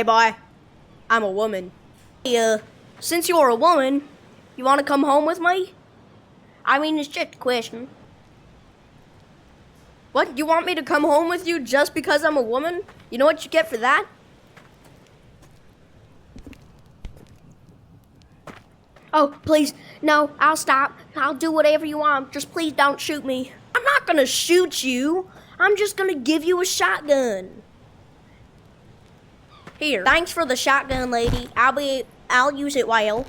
Hey boy, I'm a woman. Hey, since you're a woman, you want to come home with me? I mean, it's just a question. What? You want me to come home with you just because I'm a woman? You know what you get for that? Oh, please, no, I'll stop. I'll do whatever you want. Just please don't shoot me. I'm not gonna shoot you. I'm just gonna give you a shotgun. Here, thanks for the shotgun, lady. I'll use it well.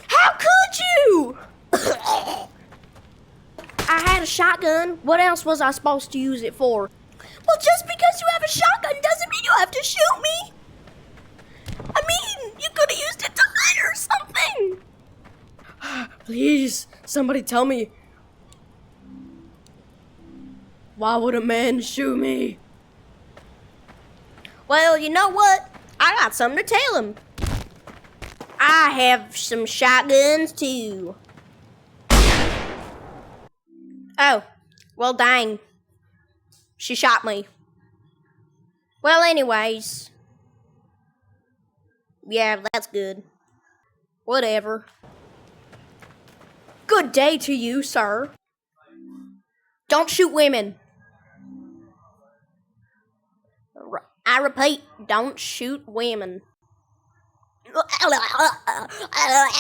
How could you? I had a shotgun. What else was I supposed to use it for? Well, just because you have a shotgun doesn't mean you have to shoot me. I mean, you could have used it to hide or something. Please, somebody tell me. Why would a man shoot me? Well, you know what? I got something to tell him. I have some shotguns too. Oh, well dang. She shot me. Well, anyways. Yeah, that's good. Whatever. Good day to you, sir. Don't shoot women. I repeat, don't shoot women.